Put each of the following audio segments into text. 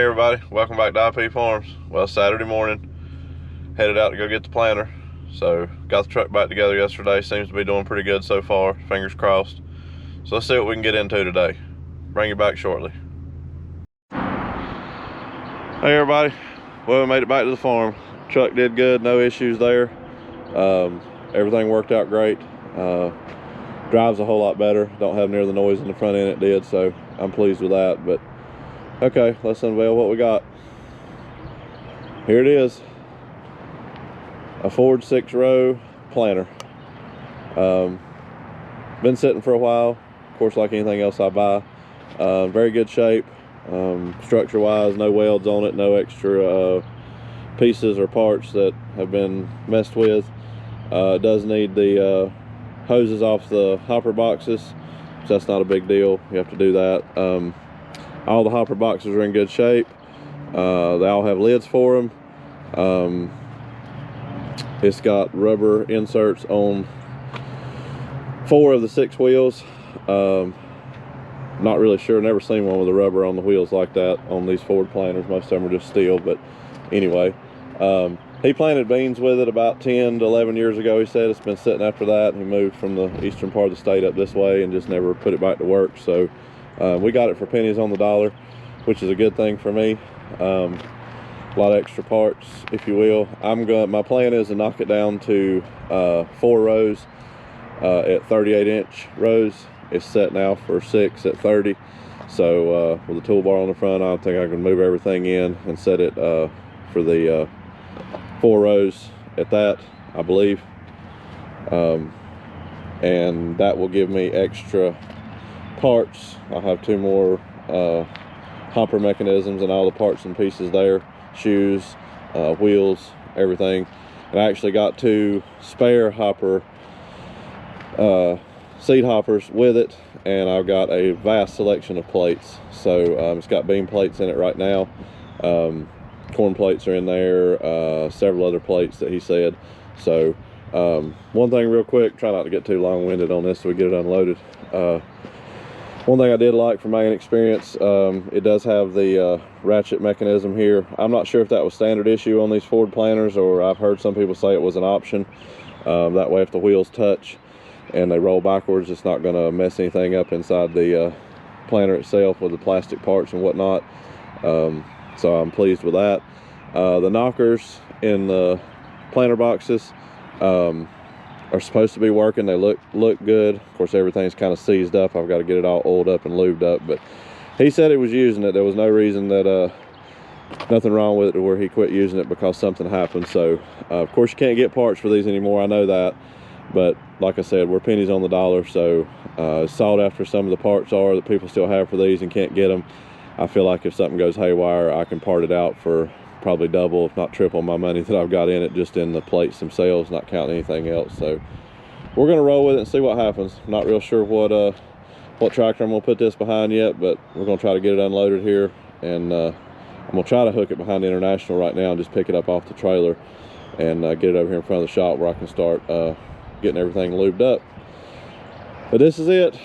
Hey everybody, welcome back to IP Farms. Well, Saturday morning, headed out to go get the planter. So got the truck back together yesterday. Seems to be doing pretty good so far, fingers crossed. So let's see what we can get into today. Bring you back shortly. Hey everybody, well, we made it back to the farm. Truck did good, no issues there. Everything worked out great. Drives a whole lot better, don't have near the noise in the front end it did, so I'm pleased with that. But okay, let's unveil what we got. Here it is, a Ford 6-row planter. Been sitting for a while, of course, like anything else I buy. Very good shape, structure wise, no welds on it, no extra pieces or parts that have been messed with. It does need the hoses off the hopper boxes, so that's not a big deal. You have to do that. All the hopper boxes are in good shape. They all have lids for them. It's got rubber inserts on 4 of the 6 wheels. Not really sure, never seen one with the rubber on the wheels like that on these Ford planters. Most of them are just steel, but anyway. He planted beans with it about 10 to 11 years ago. He said it's been sitting after that. He moved from the eastern part of the state up this way and just never put it back to work. So we got it for pennies on the dollar, which is a good thing for me. A lot of extra parts, if you will. My plan is to knock it down to 4 rows at 38-inch rows. It's set now for 6 at 30. So with the toolbar on the front, I think I can move everything in and set it for the 4 rows at that, I believe. And that will give me extra parts. I'll have 2 more hopper mechanisms and all the parts and pieces there, shoes, wheels, everything. And I actually got 2 spare hopper seed hoppers with it, and I've got a vast selection of plates. So it's got bean plates in it right now. Corn plates are in there, several other plates that he said. So one thing real quick, try not to get too long-winded on this so we get it unloaded. One thing I did like from my experience, it does have the ratchet mechanism here. I'm not sure if that was standard issue on these Ford planters, or I've heard some people say it was an option. That way if the wheels touch and they roll backwards, it's not going to mess anything up inside the planter itself with the plastic parts and whatnot. So I'm pleased with that. The knockers in the planter boxes are supposed to be working. They look good. Of course, everything's kind of seized up. I've got to get it all oiled up and lubed up, but he said he was using it. There was no reason that nothing wrong with it to where he quit using it because something happened. So of course you can't get parts for these anymore, I know that, but like I said, we're pennies on the dollar. So sought after some of the parts are that people still have for these and can't get them. I feel like if something goes haywire, I can part it out for probably double, if not triple, my money that I've got in it, just in the plates themselves, not counting anything else. So we're gonna roll with it and see what happens. I'm not real sure what tractor I'm gonna put this behind yet, but we're gonna try to get it unloaded here, and I'm gonna try to hook it behind the International right now and just pick it up off the trailer and get it over here in front of the shop where I can start getting everything lubed up. But this is it.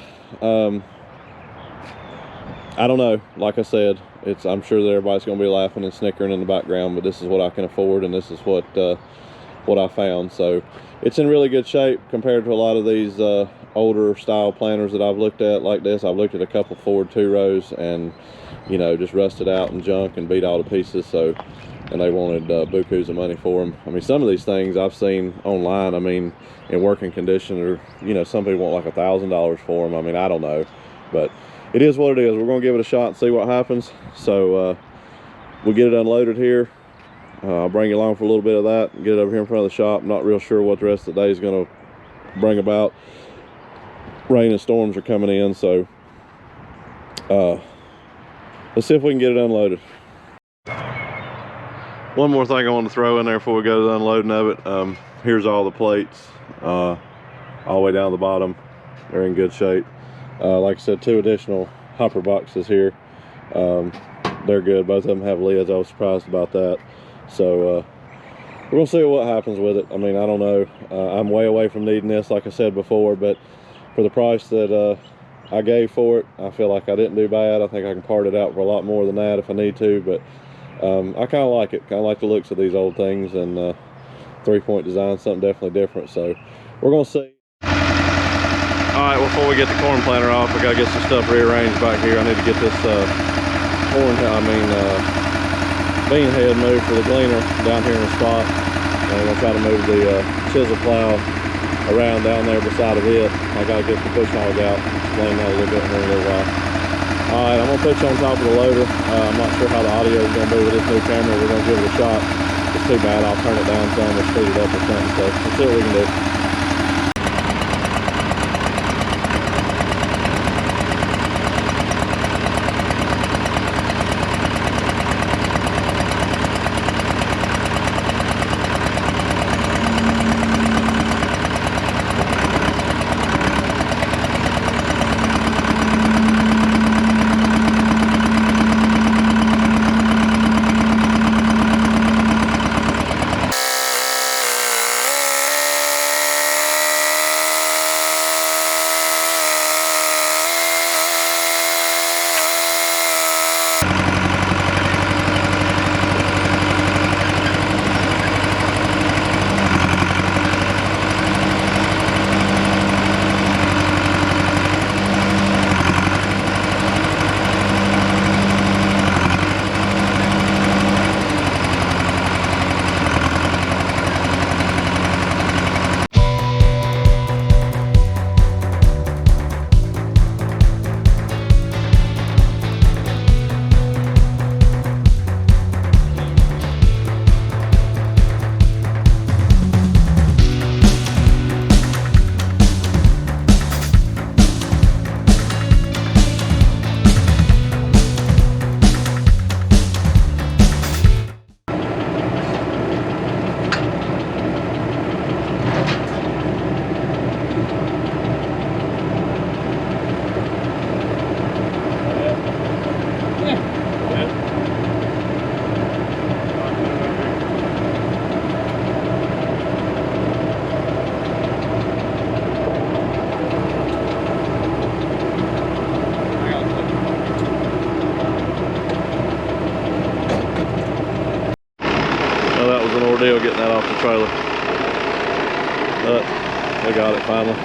I don't know, like I said, I'm sure that everybody's going to be laughing and snickering in the background, but this is what I can afford, and this is what I found. So it's in really good shape compared to a lot of these older style planters that I've looked at like this. I've looked at a couple Ford 2 rows and, you know, just rusted out and junk and beat all to pieces. So, and they wanted bukus of money for them. I mean, some of these things I've seen online, I mean, in working condition, or, you know, some people want like $1,000 for them. I mean, I don't know, but it is what it is. We're going to give it a shot and see what happens. So we'll get it unloaded here. I'll bring you along for a little bit of that and get it over here in front of the shop. I'm not real sure what the rest of the day is going to bring about. Rain and storms are coming in, so let's see if we can get it unloaded. One more thing I want to throw in there before we go to the unloading of it. Here's all the plates, all the way down the bottom. They're in good shape. Like I said, 2 additional hopper boxes here. They're good. Both of them have lids. I was surprised about that. So we're gonna see what happens with it. I mean, I don't know. I'm way away from needing this, like I said before, but for the price that I gave for it. I feel like I didn't do bad. I think I can part it out for a lot more than that if I need to, but I kind of like it. Kind of like the looks of these old things, and 3-point design, something definitely different. So we're gonna see. All right, before we get the corn planter off, we gotta get some stuff rearranged back here. I need to get this bean head moved for the gleaner down here in the spot. And I'm gonna try to move the chisel plow around down there beside of it. I gotta get the push hog out. Explain that a little bit here in a little while. All right, I'm gonna put you on top of the loader. I'm not sure how the audio is gonna be with this new camera. We're gonna give it a shot. It's too bad. I'll turn it down some or speed it up or something. So we'll see what we can do. Ordeal getting that off the trailer, but we got it finally.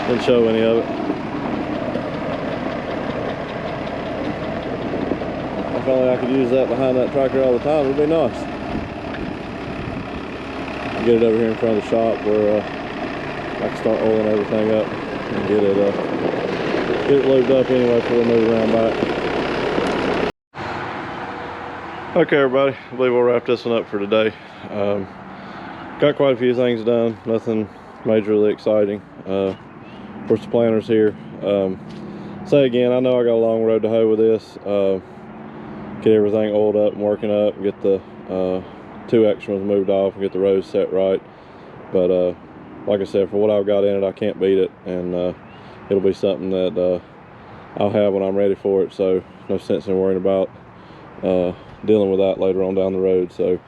Didn't show any of it. If only I could use that behind that tractor all the time, it'd be nice. Get it over here in front of the shop where I can start oiling everything up and get it lubed up anyway before we move around back. Okay, everybody, I believe we'll wrap this one up for today. Got quite a few things done, nothing majorly exciting. Of course, the planter's here. Say again, I know I got a long road to hoe with this. Get everything oiled up and working up, and get the 2 extra ones moved off and get the rows set right. But like I said, for what I've got in it, I can't beat it, and it'll be something that I'll have when I'm ready for it. So no sense in worrying about dealing with that later on down the road. So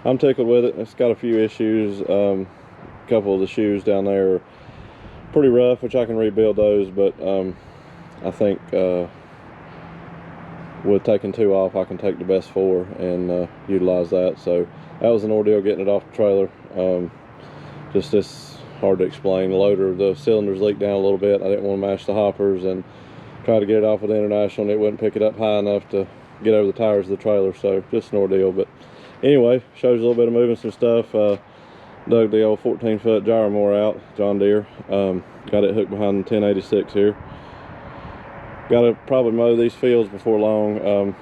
I'm tickled with it. It's got a few issues. A couple of the shoes down there are pretty rough, which I can rebuild those, but I think with taking 2 off, I can take the best 4 and utilize that. So that was an ordeal getting it off the trailer. Just this hard to explain. The loader, the cylinders leaked down a little bit. I didn't want to mash the hoppers and try to get it off with the International, and it wouldn't pick it up high enough to get over the tires of the trailer. So just an ordeal. But anyway, shows a little bit of moving some stuff. Dug the old 14-foot gyro mower out, John Deere. Got it hooked behind the 1086 here. Got to probably mow these fields before long. I'm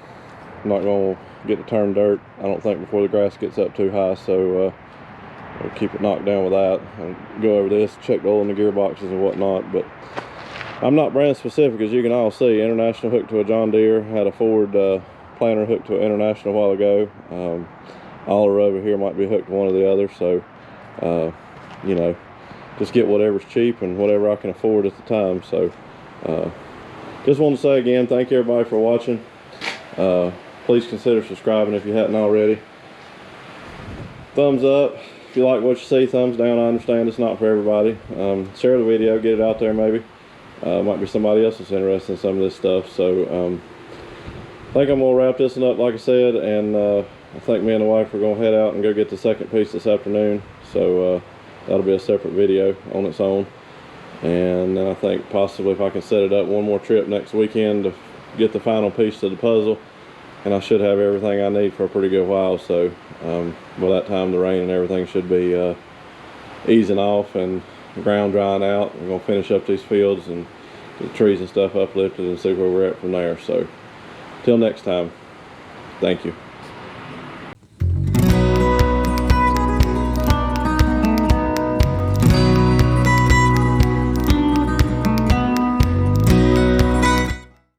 not going to get to turn dirt, I don't think, before the grass gets up too high. So we'll keep it knocked down with that and go over this, check the oil in the gearboxes and whatnot. But I'm not brand specific, as you can all see. International hooked to a John Deere. Had a Ford planter hooked to an International a while ago. Oliver over here might be hooked to one or the other. So you know, just get whatever's cheap and whatever I can afford at the time. So just want to say again, thank everybody for watching. Please consider subscribing if you hadn't already. Thumbs up if you like what you see. Thumbs down, I understand it's not for everybody. Share the video, get it out there maybe. Might be somebody else that's interested in some of this stuff. So I think I'm gonna wrap this one up, like I said, and I think me and the wife are gonna head out and go get the second piece this afternoon. So that'll be a separate video on its own. And then I think possibly if I can set it up one more trip next weekend to get the final piece to the puzzle, and I should have everything I need for a pretty good while. So by that time the rain and everything should be easing off and the ground drying out. We're gonna finish up these fields and get the trees and stuff uplifted and see where we're at from there. So till next time, thank you.